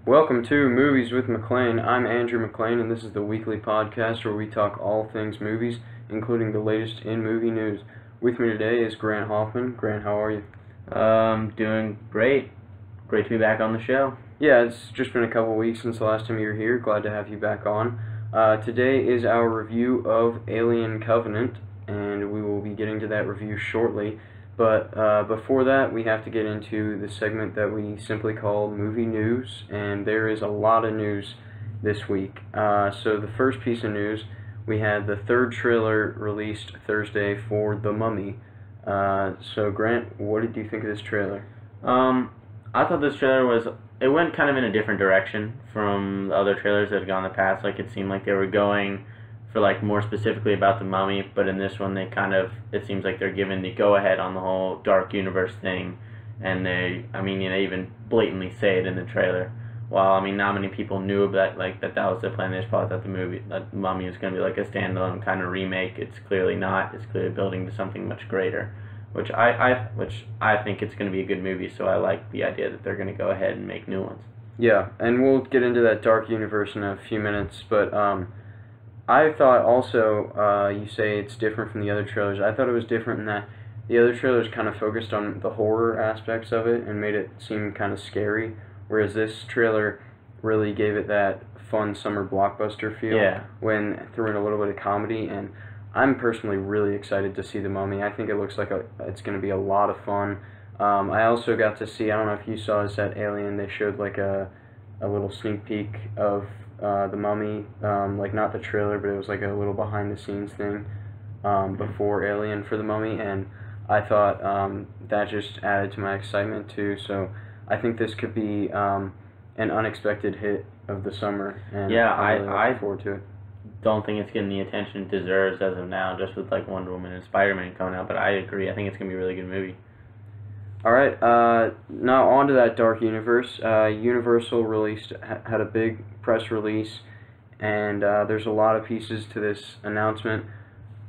Welcome to Movies with MacLean. I'm Andrew MacLean, and this is the weekly podcast where we talk all things movies, including the latest in movie news. With me today is Grant Hoffman. Grant, how are you? Doing great. Great to be back on the show. Yeah, it's just been a couple weeks since the last time you were here. Glad to have you back on. Today is our review of Alien Covenant, and we will be getting to that review shortly. But before that, we have to get into the segment that we simply call Movie News, and there is a lot of news this week. So the first piece of news, we had the third trailer released Thursday for The Mummy. So Grant, what did you think of this trailer? I thought this trailer it went kind of in a different direction from the other trailers that had gone in the past. Like, it seemed like they were going for, like, more specifically about the mummy, but in this one it seems like they're giving the go-ahead on the whole dark universe thing, and they even blatantly say it in the trailer. While, not many people knew about, that was the plan. They just probably thought that the mummy was going to be like a standalone kind of remake. It's clearly not. It's clearly building to something much greater, which I think it's going to be a good movie, so I like the idea that they're going to go ahead and make new ones. Yeah, and we'll get into that dark universe in a few minutes, but I thought also, you say it's different from the other trailers. I thought it was different in that the other trailers kind of focused on the horror aspects of it and made it seem kind of scary, whereas this trailer really gave it that fun summer blockbuster feel when threw in a little bit of comedy, and I'm personally really excited to see The Mummy. I think it looks like it's going to be a lot of fun. I also got to see, I don't know if you saw this at Alien, they showed like a little sneak peek of The Mummy, like not the trailer, but it was like a little behind the scenes thing before Alien for The Mummy, and I thought that just added to my excitement too, so I think this could be an unexpected hit of the summer, and I'm really looking forward to it. Don't think it's getting the attention it deserves as of now, just with like Wonder Woman and Spider-Man coming out, but I agree. I think it's going to be a really good movie. Alright, now on to that dark universe. Universal had a big press release, and there's a lot of pieces to this announcement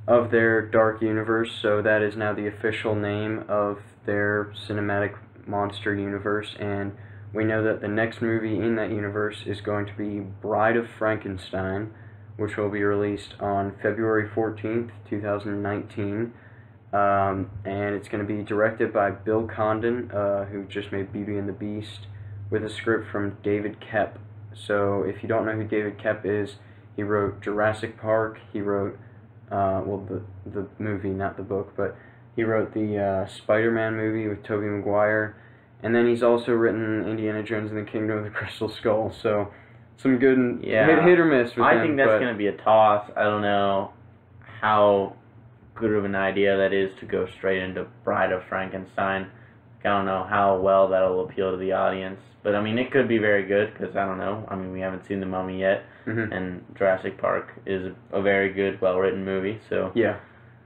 of their dark universe, so that is now the official name of their cinematic monster universe, and we know that the next movie in that universe is going to be Bride of Frankenstein, which will be released on February 14th, 2019. And it's going to be directed by Bill Condon, who just made Beauty and the Beast, with a script from David Koepp. So if you don't know who David Koepp is, he wrote Jurassic Park, he wrote, the movie, not the book, but he wrote the Spider-Man movie with Tobey Maguire, and then he's also written Indiana Jones and the Kingdom of the Crystal Skull, so some good hit or miss with him. I think that's going to be a toss. I don't know how good of an idea that is to go straight into Bride of Frankenstein. I don't know how well that'll appeal to the audience, but it could be very good, because I don't know. We haven't seen The Mummy yet, and Jurassic Park is a very good, well-written movie, so yeah.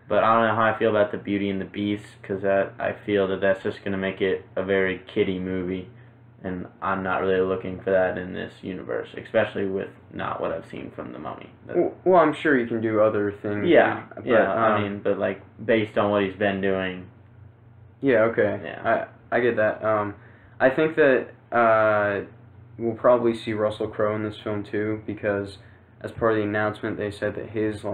But I don't know how I feel about the Beauty and the Beast, because I feel that that's just going to make it a very kiddie movie, and I'm not really looking for that in this universe, especially with not what I've seen from The Mummy. Well, I'm sure you can do other things. But like, based on what he's been doing. Yeah, okay. Yeah. I get that. I think that we'll probably see Russell Crowe in this film too, because as part of the announcement, they said that his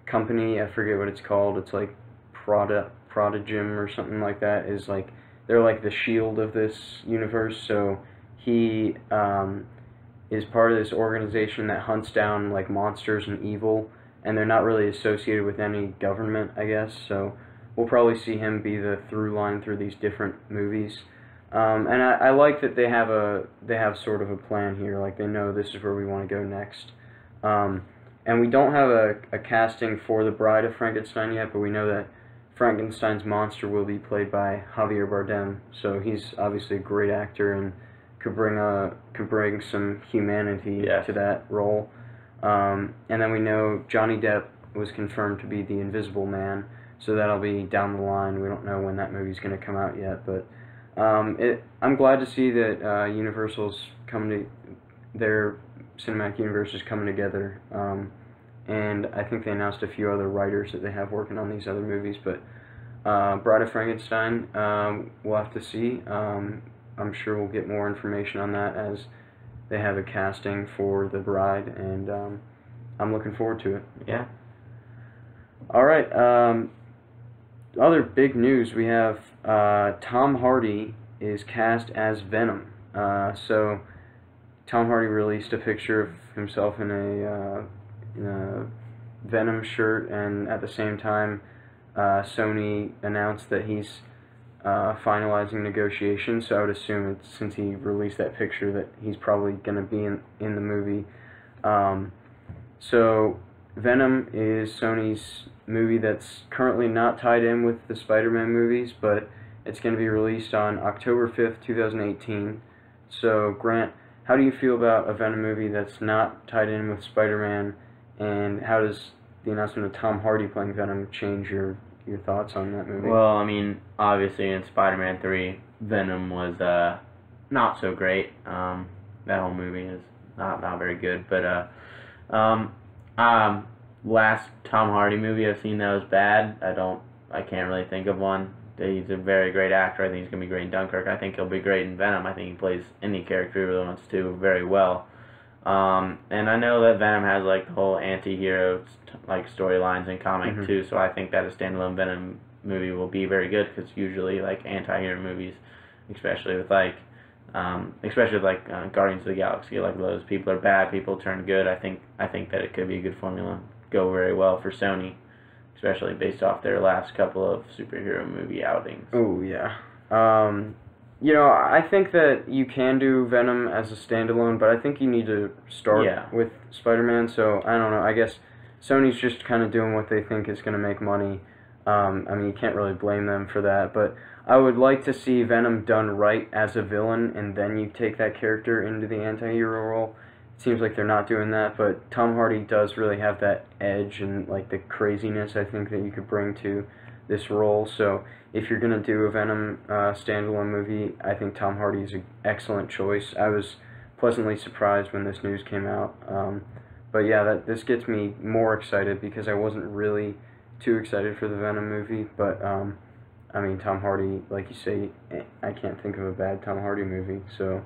company, I forget what it's called, it's like Prodigim or something like that, is like, they're like the shield of this universe, so he is part of this organization that hunts down like monsters and evil, and they're not really associated with any government, I guess, so we'll probably see him be the through line through these different movies. And I like that they have sort of a plan here, like they know this is where we want to go next. And we don't have a casting for the Bride of Frankenstein yet, but we know that Frankenstein's monster will be played by Javier Bardem, so he's obviously a great actor and could bring some humanity to that role. And then we know Johnny Depp was confirmed to be the Invisible Man, so that'll be down the line. We don't know when that movie's going to come out yet, but I'm glad to see that Universal's their cinematic universe is coming together. And I think they announced a few other writers that they have working on these other movies, but Bride of Frankenstein, we'll have to see. I'm sure we'll get more information on that as they have a casting for the bride, and I'm looking forward to it. Yeah. All right. Other big news, we have Tom Hardy is cast as Venom. So Tom Hardy released a picture of himself in a Venom shirt, and at the same time, Sony announced that he's finalizing negotiations. So I would assume it's, since he released that picture, that he's probably going to be in the movie. So Venom is Sony's movie that's currently not tied in with the Spider-Man movies, but it's going to be released on October 5th, 2018. So, Grant, how do you feel about a Venom movie that's not tied in with Spider-Man, and how does the announcement of Tom Hardy playing Venom change your thoughts on that movie? Well, I mean, obviously in Spider-Man 3, Venom was not so great. That whole movie is not very good, but last Tom Hardy movie I've seen that was bad. I can't really think of one. He's a very great actor. I think he's gonna be great in Dunkirk. I think he'll be great in Venom. I think he plays any character he really wants to very well. And I know that Venom has like the whole anti-hero like storylines in comic too. So I think that a standalone Venom movie will be very good, because usually like anti-hero movies, especially with Guardians of the Galaxy, like those people are bad, people turn good. I think that it could be a good formula, go very well for Sony, especially based off their last couple of superhero movie outings. Oh, yeah. I think that you can do Venom as a standalone, but I think you need to start with Spider-Man, so I don't know. I guess Sony's just kind of doing what they think is going to make money. I mean, you can't really blame them for that, but I would like to see Venom done right as a villain, and then you take that character into the anti-hero role. It seems like they're not doing that, but Tom Hardy does really have that edge and like the craziness, I think, that you could bring to this role. So if you're going to do a Venom standalone movie, I think Tom Hardy is an excellent choice. I was pleasantly surprised when this news came out. But yeah, this gets me more excited, because I wasn't really too excited for the Venom movie. But I mean, Tom Hardy, like you say, I can't think of a bad Tom Hardy movie. So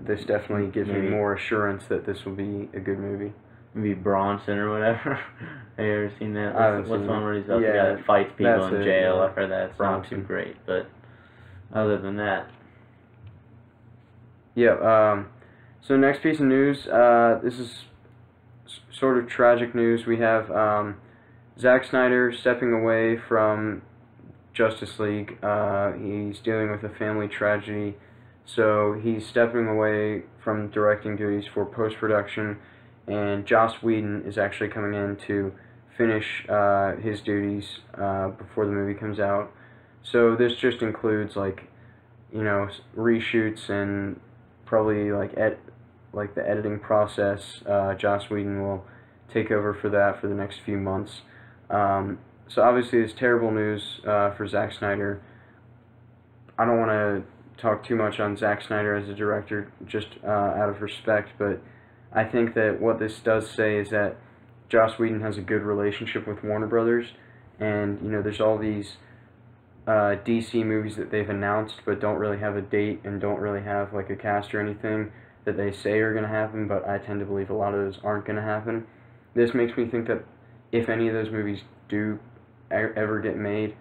this definitely gives me more assurance that this will be a good movie. Maybe Bronson or whatever. Have you ever seen that? What's the one where he's about the guy that fights people in jail? I've heard that. It's not too great, but other than that. Yeah, so next piece of news, this is sort of tragic news. We have Zack Snyder stepping away from Justice League. He's dealing with a family tragedy, so he's stepping away from directing duties for post-production, and Joss Whedon is actually coming in to finish his duties before the movie comes out. So this just includes reshoots and probably like the editing process. Joss Whedon will take over for that for the next few months. So obviously it's terrible news for Zack Snyder. I don't want to talk too much on Zack Snyder as a director, just out of respect, but I think that what this does say is that Joss Whedon has a good relationship with Warner Brothers, and there's all these DC movies that they've announced but don't really have a date and don't really have like a cast or anything that they say are going to happen, but I tend to believe a lot of those aren't going to happen. This makes me think that if any of those movies do ever get made,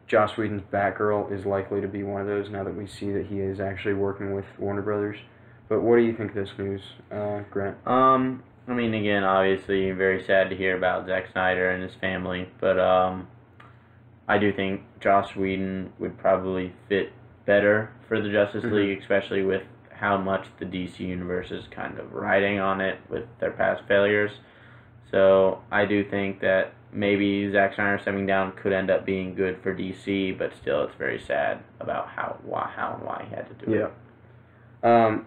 Joss Whedon's Batgirl is likely to be one of those, now that we see that he is actually working with Warner Brothers. But what do you think of this news, Grant? I mean, again, obviously very sad to hear about Zack Snyder and his family, but I do think Joss Whedon would probably fit better for the Justice League, especially with how much the DC universe is kind of riding on it with their past failures. So I do think that maybe Zack Snyder stepping down could end up being good for DC, but still it's very sad about how and why he had to do it.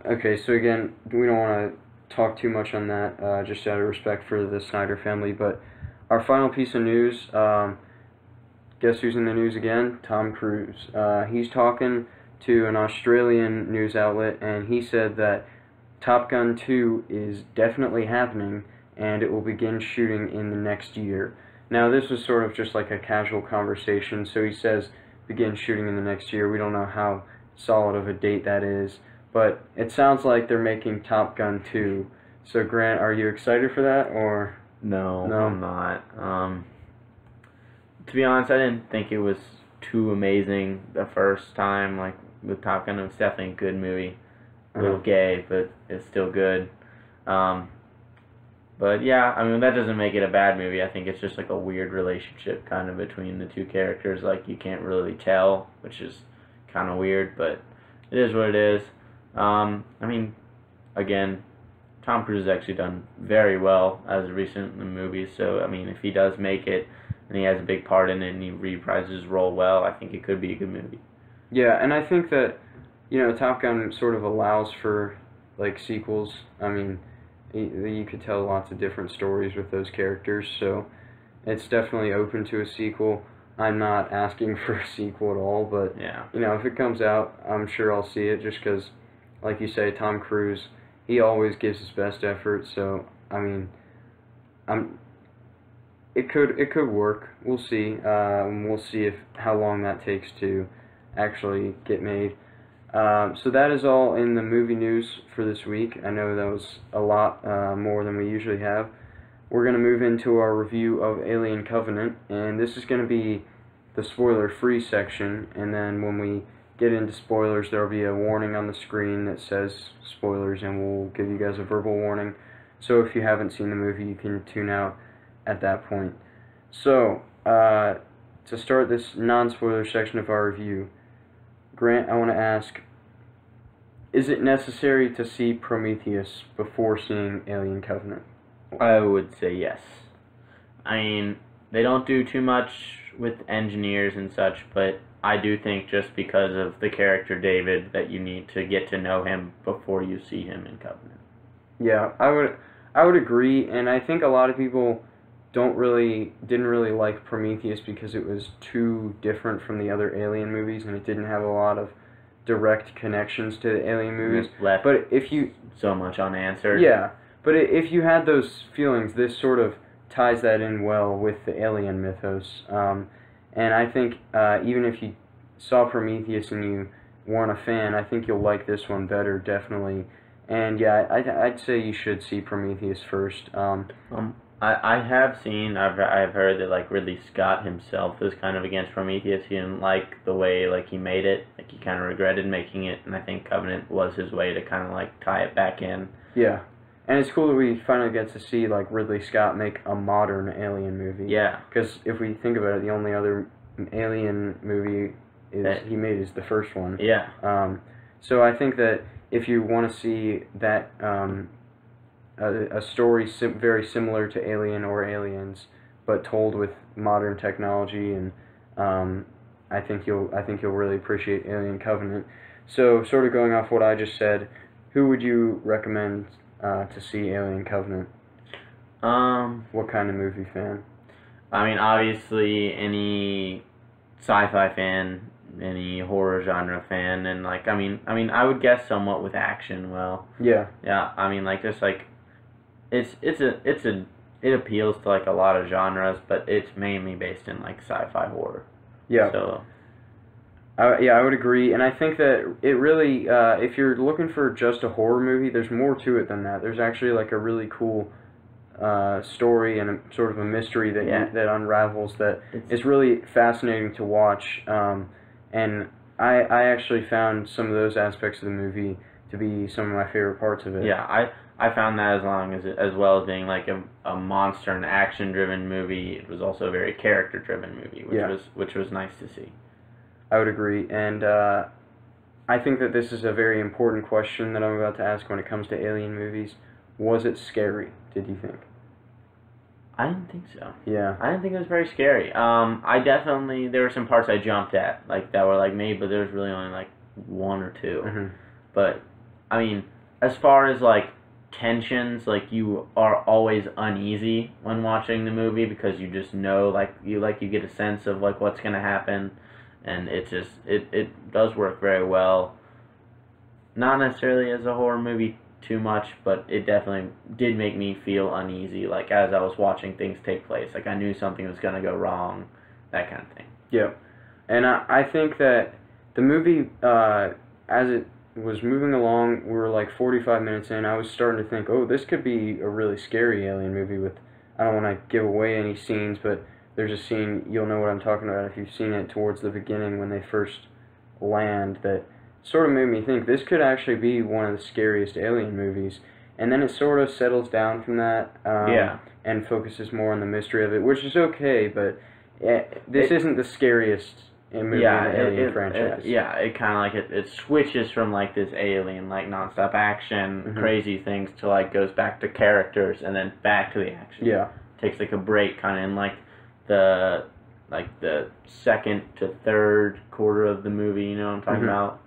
Okay, so again, we don't want to talk too much on that, just out of respect for the Snyder family, but our final piece of news, guess who's in the news again? Tom Cruise. He's talking to an Australian news outlet, and he said that Top Gun 2 is definitely happening, and it will begin shooting in the next year. Now, this was sort of just like a casual conversation, so he says begin shooting in the next year. We don't know how solid of a date that is. But it sounds like they're making Top Gun 2. So Grant, are you excited for that or No, no? I'm not. To be honest, I didn't think it was too amazing the first time. Like with Top Gun, it was definitely a good movie. A little gay, but it's still good. But yeah, I mean that doesn't make it a bad movie. I think it's just like a weird relationship kind of between the two characters. Like you can't really tell, which is kind of weird, but it is what it is. I mean, again, Tom Cruise has actually done very well as of recent in the movies. So I mean, if he does make it and he has a big part in it and he reprises his role well, I think it could be a good movie. Yeah, and I think that, Top Gun sort of allows for, like, sequels. I mean, you could tell lots of different stories with those characters, so it's definitely open to a sequel. I'm not asking for a sequel at all, but, Yeah. If it comes out, I'm sure I'll see it just because, like you say, Tom Cruise, he always gives his best effort, so, I mean, it could work. We'll see. We'll see how long that takes to actually get made. So that is all in the movie news for this week. I know that was a lot more than we usually have. We're going to move into our review of Alien Covenant, and this is going to be the spoiler-free section, and then when we get into spoilers, there will be a warning on the screen that says spoilers, and we'll give you guys a verbal warning. So if you haven't seen the movie, you can tune out at that point. So, to start this non-spoiler section of our review, Grant, I want to ask, is it necessary to see Prometheus before seeing Alien Covenant? I would say yes. I mean, they don't do too much with engineers and such, but I do think just because of the character David that you need to get to know him before you see him in Covenant. Yeah, I would agree, and I think a lot of people didn't really like Prometheus because it was too different from the other Alien movies, and it didn't have a lot of direct connections to the Alien movies. Left but if you so much unanswered. Yeah, but if you had those feelings, this sort of ties that in well with the Alien mythos. And I think even if you saw Prometheus and you weren't a fan, I think you'll like this one better, definitely. And yeah, I'd say you should see Prometheus first. I've heard that like Ridley Scott himself is kind of against Prometheus. He didn't like the way like he made it. Like he kind of regretted making it, and I think Covenant was his way to kind of like tie it back in. Yeah, and it's cool that we finally get to see like Ridley Scott make a modern Alien movie. Yeah. Because if we think about it, the only other Alien movie he made is the first one. Yeah. So I think that if you want to see that a story very similar to Alien or Aliens, but told with modern technology, and I think you'll really appreciate Alien Covenant. So, sort of going off what I just said, who would you recommend to see Alien Covenant? What kind of movie fan? I mean, obviously any sci-fi fan, any horror genre fan, and like I mean I would guess somewhat with action. Well, yeah. I mean like just like it appeals to like a lot of genres, but it's mainly based in like sci-fi horror. Yeah. So I would agree, and I think that it really, if you're looking for just a horror movie, there's more to it than that. There's actually like a really cool story and a, sort of a mystery that that unravels that is really fascinating to watch. And I actually found some of those aspects of the movie to be some of my favorite parts of it. Yeah, I found that as well as being like a monster and action driven movie, it was also a very character driven movie, which was nice to see. I would agree, and I think that this is a very important question that I'm about to ask when it comes to Alien movies. Was it scary, did you think? I didn't think so. Yeah. I didn't think it was very scary. There were some parts I jumped at, like, that were, like, made, but there was really only, like, one or two. Mm-hmm. But, I mean, as far as, like, tensions, like, you are always uneasy when watching the movie because you just know, you get a sense of, like, what's going to happen. And it does work very well. Not necessarily as a horror movie too much, but it definitely did make me feel uneasy, like as I was watching things take place. Like I knew something was going to go wrong, that kind of thing. Yeah. And I think that the movie as it was moving along, we were like 45 minutes in, I was starting to think, oh, this could be a really scary alien movie with, I don't want to give away any scenes, but there's a scene, you'll know what I'm talking about if you've seen it, towards the beginning when they first land, that sort of made me think this could actually be one of the scariest alien movies. And then it sort of settles down from that, and focuses more on the mystery of it, which is okay, but this isn't the scariest movie in the Alien franchise. It kind of like, it switches from like this alien, like nonstop action, crazy things, to like goes back to characters and then back to the action. Yeah. Takes like a break kind of in like the second to third quarter of the movie, you know what I'm talking about?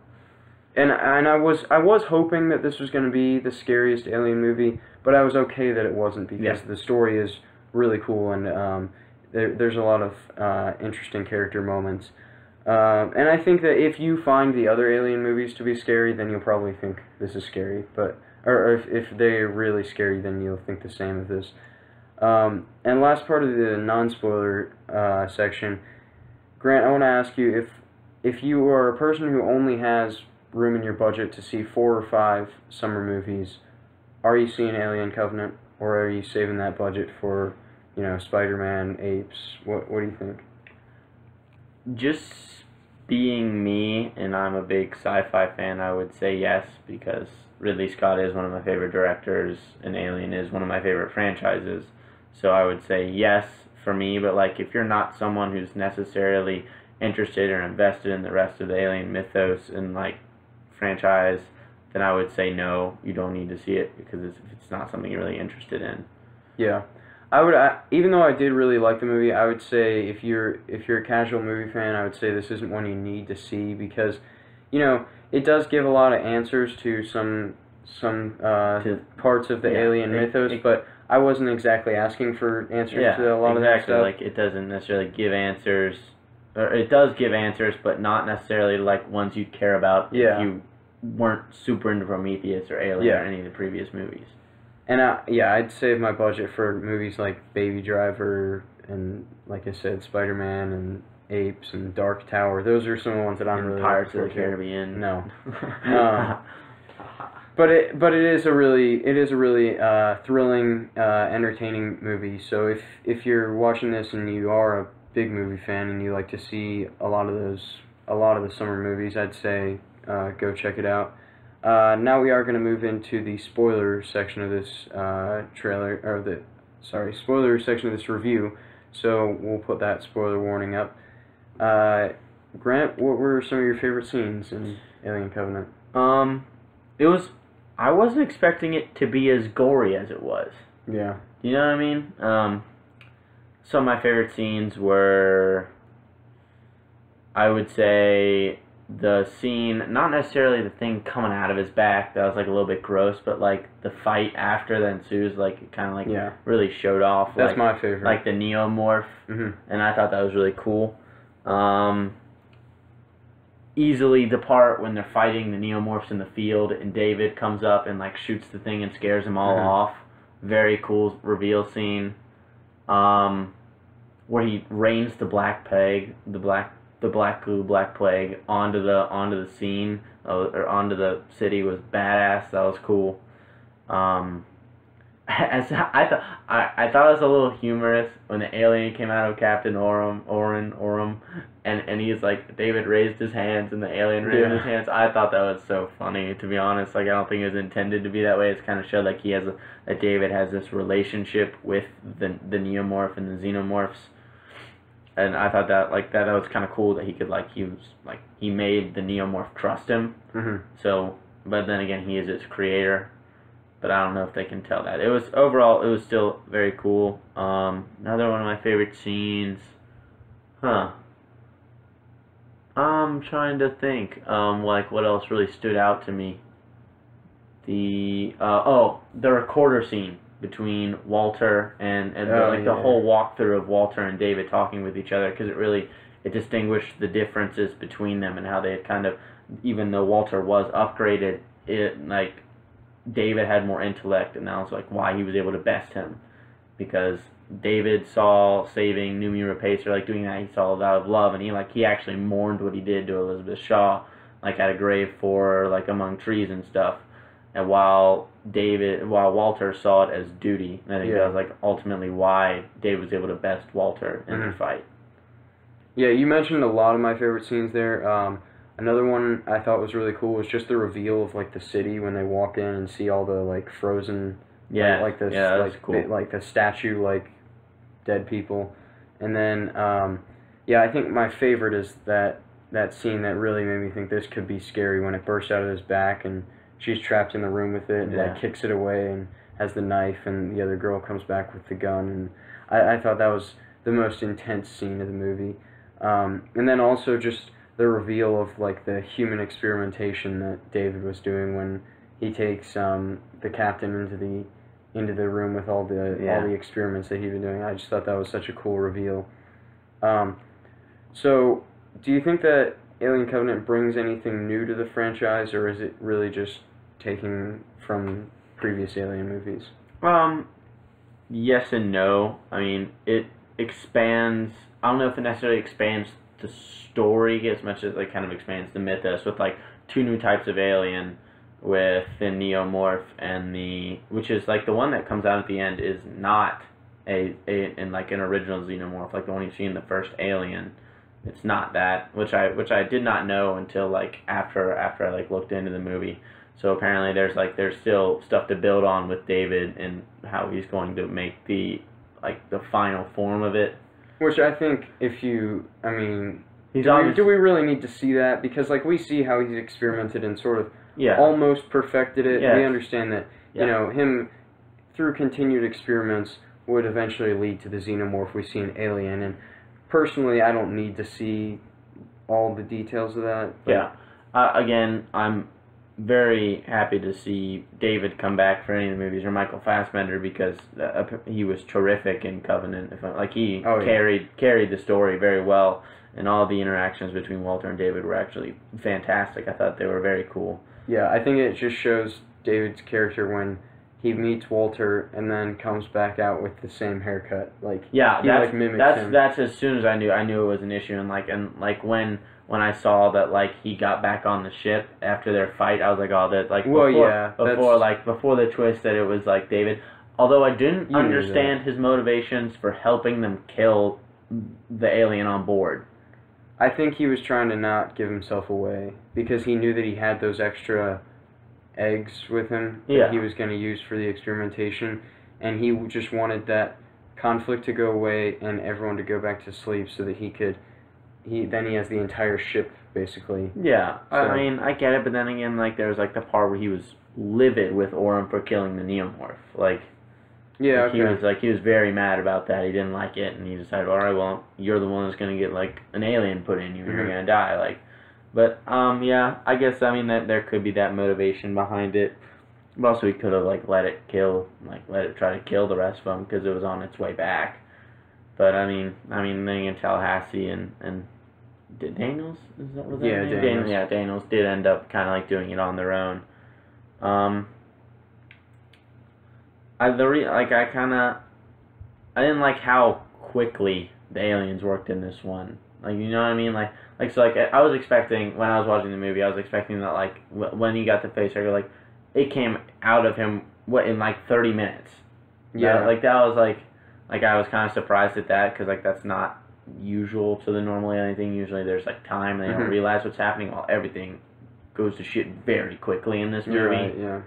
And I was hoping that this was going to be the scariest alien movie, but I was okay that it wasn't, because the story is really cool, and there's a lot of interesting character moments. And I think that if you find the other alien movies to be scary, then you'll probably think this is scary. Or if they're really scary, then you'll think the same of this. And last part of the non-spoiler section, Grant, I want to ask you, if you are a person who only has room in your budget to see 4 or 5 summer movies, are you seeing Alien Covenant, or are you saving that budget for, Spider-Man, Apes? What do you think? Just being me, and I'm a big sci-fi fan, I would say yes, because Ridley Scott is one of my favorite directors, and Alien is one of my favorite franchises. So I would say yes for me, but like if you're not someone who's necessarily interested or invested in the rest of the Alien mythos and like franchise, then I would say no, you don't need to see it, because it's not something you're really interested in. Yeah. Even though I did really like the movie, I would say if you're a casual movie fan, I would say this isn't one you need to see, because, it does give a lot of answers to some parts of the alien mythos, but I wasn't exactly asking for answers to a lot of that stuff. Like, it doesn't necessarily give answers, or it does give answers, but not necessarily like ones you'd care about if you weren't super into Prometheus or Alien or any of the previous movies. And I'd save my budget for movies like Baby Driver and, like I said, Spider-Man and Apes and Dark Tower. Those are some of the ones that I'm really Pirates of the Caribbean. No. But it is a really thrilling, entertaining movie. So if you're watching this and you are a big movie fan and you like to see a lot of the summer movies, I'd say go check it out. Now we are going to move into the spoiler section of this spoiler section of this review. So we'll put that spoiler warning up. Grant, what were some of your favorite scenes in Alien Covenant? I wasn't expecting it to be as gory as it was. Yeah. You know what I mean? Some of my favorite scenes were, I would say, the scene, not necessarily the thing coming out of his back, that was like a little bit gross, but like the fight after that ensues, like it kind of like really showed off. That's like, my favorite. Like the neomorph, and I thought that was really cool. Easily the part when they're fighting the neomorphs in the field and David comes up and like shoots the thing and scares them all off. Very cool reveal scene. Where he rains the black plague, the black plague onto the scene, or onto the city, was badass. That was cool. I thought it was a little humorous when the alien came out of Captain Oram, and he's like, David raised his hands and the alien raised his hands. I thought that was so funny, to be honest. Like, I don't think it was intended to be that way. It's kind of showed like that David has this relationship with the neomorph and the xenomorphs. And I thought that was kind of cool that he made the neomorph trust him. So, but then again, he is its creator. But I don't know if they can tell that. It was still very cool. Another one of my favorite scenes. I'm trying to think. Like what else really stood out to me. The recorder scene between Walter and the whole walkthrough of Walter and David talking with each other, because it distinguished the differences between them and how they had kind of, even though Walter was upgraded, David had more intellect, and that was like why he was able to best him, because David saw saving Noomi Rapace, like doing that, he saw it out of love, and he actually mourned what he did to Elizabeth Shaw, like at a grave for like among trees and stuff, and while Walter saw it as duty. And I think that was like ultimately why David was able to best Walter in their fight. Yeah, you mentioned a lot of my favorite scenes there. Another one I thought was really cool was just the reveal of like the city when they walk in and see all the like frozen, like this, like cool. like the statue, like dead people, and then I think my favorite is that scene that really made me think this could be scary when it bursts out of his back and she's trapped in the room with it and like kicks it away and has the knife and the other girl comes back with the gun, and I thought that was the most intense scene of the movie. And then also just the reveal of like the human experimentation that David was doing when he takes the captain into the room with all the experiments that he'd been doing. I just thought that was such a cool reveal. So do you think that Alien Covenant brings anything new to the franchise, or is it really just taking from previous Alien movies? Yes and no. I mean, it expands. I don't know if it necessarily expands the story as much as it kind of expands the mythos with like 2 new types of alien, with the neomorph and which is like the one that comes out at the end is not in like an original xenomorph, like the one you see in the first Alien. It's not that, which I did not know until like after I like looked into the movie. So apparently there's still stuff to build on with David and how he's going to make the final form of it. Which I think do we really need to see that? Because like we see how he's experimented and sort of almost perfected it. We understand that you know him through continued experiments would eventually lead to the xenomorph we see in Alien. And personally, I don't need to see all the details of that. Again, I'm very happy to see David come back for any of the movies, or Michael Fassbender, because he was terrific in Covenant. Carried the story very well, and all the interactions between Walter and David were actually fantastic. I thought they were very cool. Yeah, I think it just shows David's character when he meets Walter and then comes back out with the same haircut. Mimics him. That's as soon as I knew it was an issue, and when I saw that like he got back on the ship after their fight, I was like, oh, that like before the twist that it was like David. Although I didn't understand his motivations for helping them kill the alien on board. I think he was trying to not give himself away because he knew that he had those extra eggs with him that he was going to use for the experimentation, and he just wanted that conflict to go away and everyone to go back to sleep so that he has the entire ship basically. Yeah, so, I mean, I get it, but then again, like there was like the part where he was livid with Orm for killing the neomorph. He was very mad about that. He didn't like it, and he decided, all right, well, you're the one that's gonna get like an alien put in you, and you're gonna die. I guess that there could be that motivation behind it. But also, he could have let it try to kill the rest of them because it was on its way back. But then in Tallahassee and Daniels, Daniels did end up kind of doing it on their own. I didn't like how quickly the aliens worked in this one. You know what I mean? I was expecting, when I was watching the movie, I was expecting that when he got the facehugger, it came out of him in 30 minutes. Yeah. That was I was kind of surprised at that because that's not usual to the normal alien thing. Usually there's time and they don't realize what's happening while everything goes to shit very quickly in this movie. Right, yeah.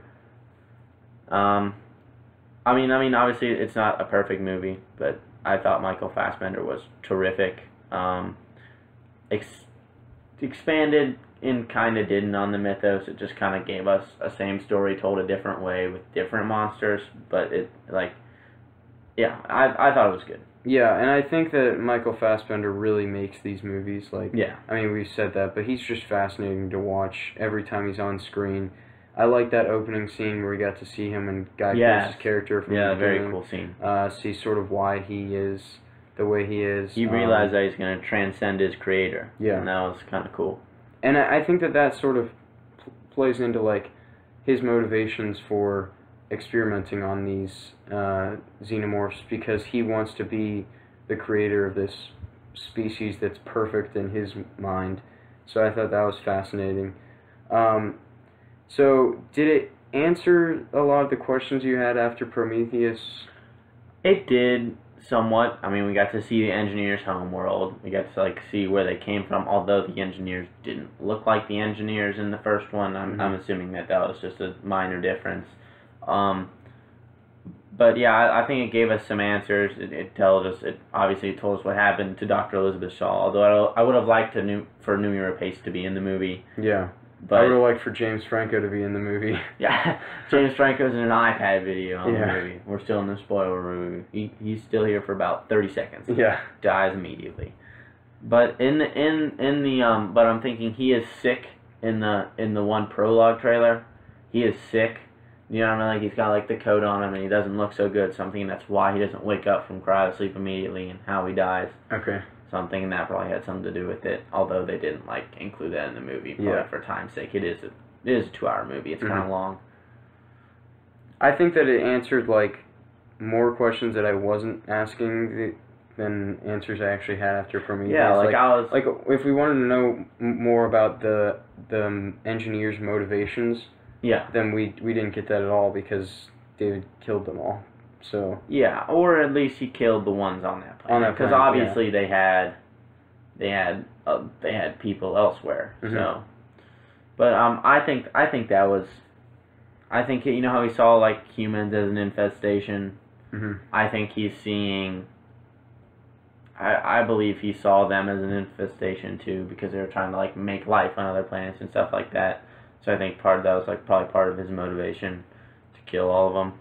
Obviously it's not a perfect movie, but I thought Michael Fassbender was terrific. Expanded and kind of didn't on the mythos. It just kind of gave us a same story told a different way with different monsters, but I thought it was good. Yeah, and I think that Michael Fassbender really makes these movies. We've said that, but he's just fascinating to watch every time he's on screen. I like that opening scene where we got to see him and Guy Pearce's character from the beginning. Very cool scene. See sort of why he is the way he is. He realized that he's going to transcend his creator. Yeah. And that was kind of cool. And I think that sort of plays into his motivations for experimenting on these xenomorphs, because he wants to be the creator of this species that's perfect in his mind, So I thought that was fascinating. So did it answer a lot of the questions you had after Prometheus? It did somewhat. I mean, we got to see the engineers' homeworld. We got to like see where they came from. Although the engineers didn't look like the engineers in the first one, I'm assuming that was just a minor difference. But yeah, I think it gave us some answers. It told us. It obviously told us what happened to Dr. Elizabeth Shaw. Although I would have liked for Noomi Rapace to be in the movie. Yeah. But I would have liked for James Franco to be in the movie. Yeah, James Franco's in an iPad video on the movie. We're still in the spoiler room. He's still here for about 30 seconds. Yeah. Dies immediately. But but I'm thinking he is sick in the one prologue trailer. He is sick. You know what I mean? Like he's got like the coat on him and he doesn't look so good. So I'm thinking that's why he doesn't wake up from cryosleep immediately and how he dies. Okay. So I'm thinking that probably had something to do with it, although they didn't like include that in the movie, probably for time's sake. It is a 2-hour movie. It's kind of long. I think that it answered like more questions that I wasn't asking than answers I actually had after Prometheus. Yeah, like I was like if we wanted to know more about the engineers' motivations, then we didn't get that at all because David killed them all. So yeah, or at least he killed the ones on that planet. Because obviously they had people elsewhere. So, but I think that was, I think you know how he saw like humans as an infestation. I think he's seeing. I believe he saw them as an infestation too because they were trying to like make life on other planets and stuff like that. So I think part of that was like probably part of his motivation to kill all of them.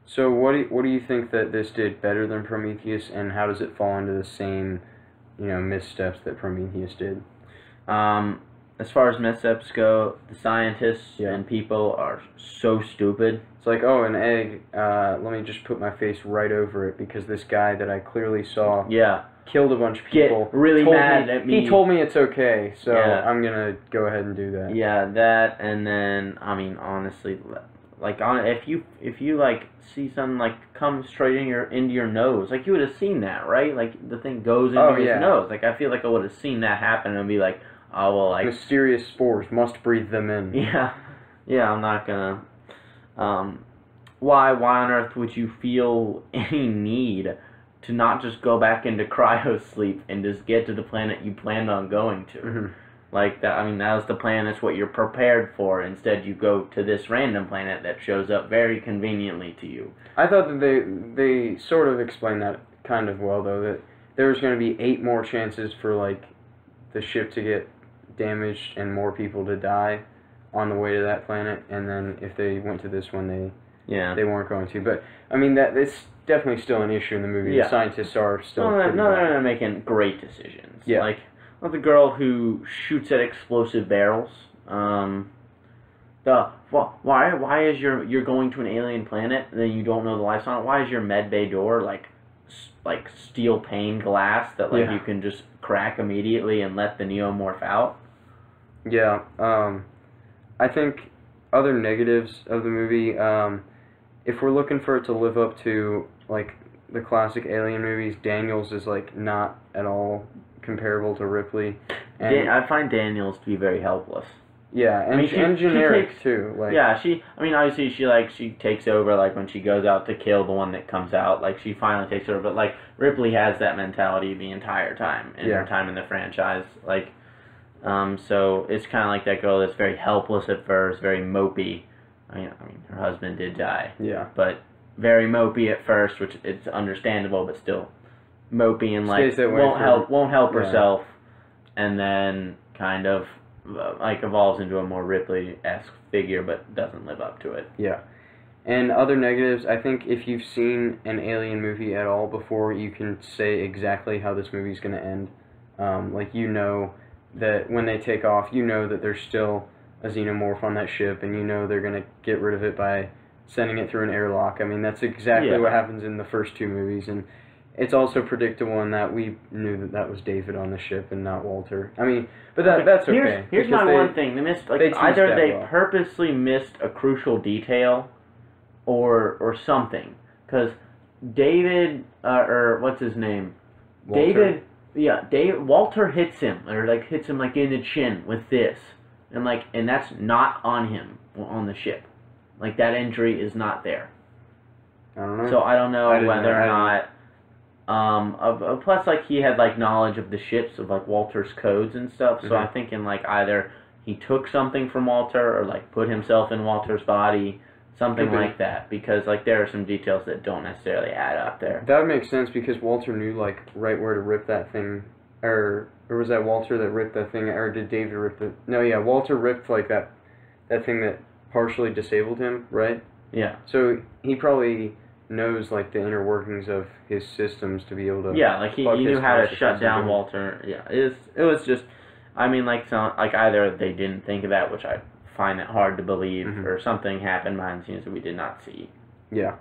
So what do you think that this did better than Prometheus, and how does it fall into the same, missteps that Prometheus did? As far as missteps go, the scientists and people are so stupid. It's like, oh, an egg, let me just put my face right over it because this guy that I clearly saw killed a bunch of people. Get really mad at me. He told me it's okay, so I'm going to go ahead and do that. Yeah, that, and then, I mean, honestly, like if you like see something like come straight into your nose, like you would have seen that, right? Like the thing goes into his nose. Like I feel like I would have seen that happen and be like, oh well, like mysterious spores, must breathe them in. Yeah, I'm not gonna. Why on earth would you feel any need to not just go back into cryo sleep and just get to the planet you planned on going to? Like that, I mean, that was the plan. That's what you're prepared for. Instead, you go to this random planet that shows up very conveniently to you. I thought that they sort of explained that kind of well, though. That there was going to be 8 more chances for like the ship to get damaged and more people to die on the way to that planet, and then if they went to this one, they weren't going to. But I mean, that it's definitely still an issue in the movie. The scientists are still. They're making great decisions. Like. The girl who shoots at explosive barrels. Why is you're going to an alien planet and then you don't know the life on it? Why is your med bay door like steel pane glass that you can just crack immediately and let the neomorph out? Yeah. I think other negatives of the movie. If we're looking for it to live up to like the classic alien movies, Daniels is like not at all comparable to Ripley. And I find Daniels to be very helpless. Yeah, and, and generic too. Like obviously she takes over like when she goes out to kill the one that comes out. Like she finally takes over, but like Ripley has that mentality the entire time in her time in the franchise. Like, so it's kind of like that girl that's very helpless at first, very mopey. I mean, her husband did die. Yeah. But very mopey at first, which it's understandable, but still. Mopey and like won't help herself, and then kind of like evolves into a more Ripley-esque figure, but doesn't live up to it. Yeah, and other negatives. I think if you've seen an alien movie at all before, you can say exactly how this movie's going to end. Like that when they take off, that there's still a xenomorph on that ship, and they're going to get rid of it by sending it through an airlock. I mean, that's exactly what happens in the first 2 movies, and it's also predictable in that we knew that was David on the ship and not Walter. I mean, but that's okay. Here's my one thing. They missed, either they purposely missed a crucial detail or something. Because David, or what's his name? Walter. David Yeah, Walter hits him, or like hits him like in the chin with this, and that's not on him on the ship. Like that injury is not there. I don't know. So I don't know whether or know. not. Plus, like he had like knowledge of the ships of like Walter's codes and stuff. So I'm thinking like either he took something from Walter or like put himself in Walter's body, something like that. Because like there are some details that don't necessarily add up there. That would make sense because Walter knew like right where to rip that thing, or was that Walter that ripped that thing, or did David rip it? No, yeah, Walter ripped like that thing that partially disabled him, right? Yeah. So he probably knows like the inner workings of his systems to be able to. Yeah, like he knew how to shut down Walter. Yeah, it was just, I mean, like either they didn't think of that, which I find it hard to believe, or something happened behind the scenes that we did not see. Yeah.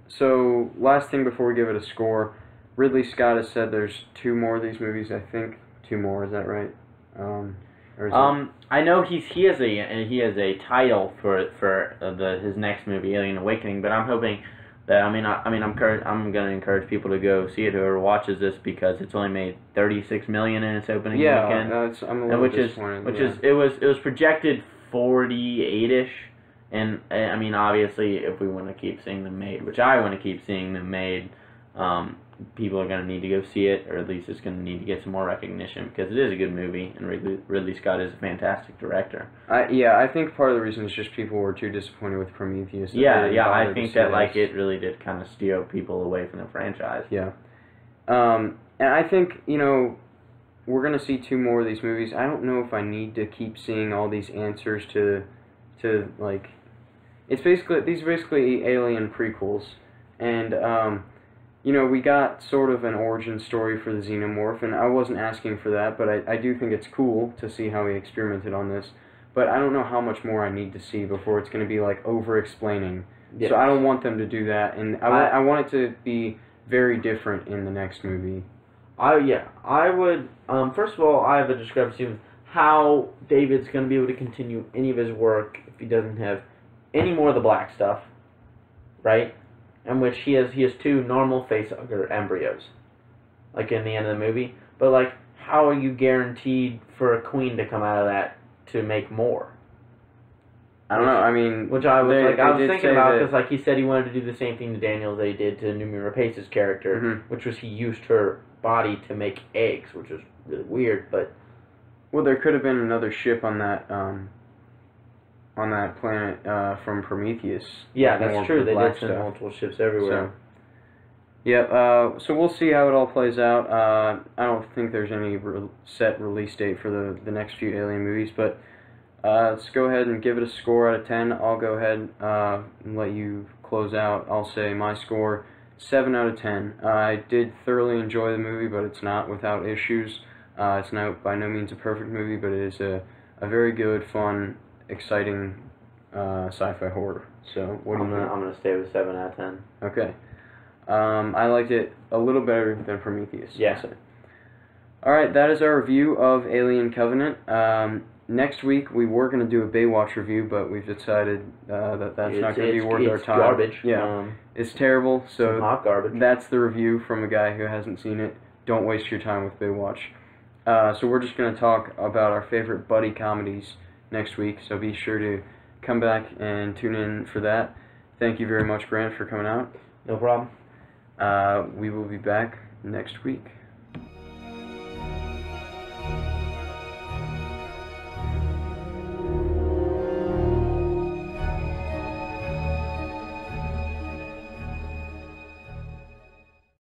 So last thing before we give it a score, Ridley Scott has said there's 2 more of these movies. I think 2 more. Is that right? I know he has a title for his next movie, Alien Awakening, but I'm hoping that I'm going to encourage people to go see it whoever watches this because it's only made $36 million in its opening weekend. Yeah, I'm a little disappointed. It was projected 48ish, and I mean obviously if we want to keep seeing them made, which I want to keep seeing them made, people are going to need to go see it, or at least it's going to need to get some more recognition because it is a good movie, and Ridley Scott is a fantastic director. I think part of the reason is just people were too disappointed with Prometheus. I think that like it really did kind of steer people away from the franchise. Yeah. And I think, we're going to see 2 more of these movies. I don't know if I need to keep seeing all these answers to like, these are basically Alien prequels, and, we got sort of an origin story for the Xenomorph, and I wasn't asking for that, but I do think it's cool to see how he experimented on this. But I don't know how much more I need to see before it's going to be, like, over-explaining. Yes. So I don't want them to do that, and I want it to be very different in the next movie. I would, first of all, I have a discrepancy with how David's going to be able to continue any of his work if he doesn't have any more of the black stuff, right? In which he has 2 normal facehugger embryos, like in the end of the movie. But like, how are you guaranteed for a queen to come out of that to make more? I don't know. I mean, which I was thinking about because like he said he wanted to do the same thing to Daniels that he did to Noomi Rapace's character, which was he used her body to make eggs, which was really weird. But well, there could have been another ship on that planet from Prometheus. Yeah, that's true. They did send multiple ships everywhere. So we'll see how it all plays out. I don't think there's any set release date for the next few Alien movies, but let's go ahead and give it a score out of 10. I'll go ahead and let you close out. I'll say my score, 7 out of 10. I did thoroughly enjoy the movie, but it's not without issues. It's by no means a perfect movie, but it is a very good, fun, exciting sci-fi horror. So what do you think? I'm gonna stay with 7 out of 10. Okay. I liked it a little better than Prometheus. Yeah. Alright, that is our review of Alien Covenant. Next week we were going to do a Baywatch review, but we've decided that's not going to be worth our time. It's garbage. Yeah, it's terrible. So hot garbage. That's the review from a guy who hasn't seen it. Don't waste your time with Baywatch. So we're just going to talk about our favorite buddy comedies next week, so be sure to come back and tune in for that. Thank you very much, Grant, for coming out. No problem. We will be back next week.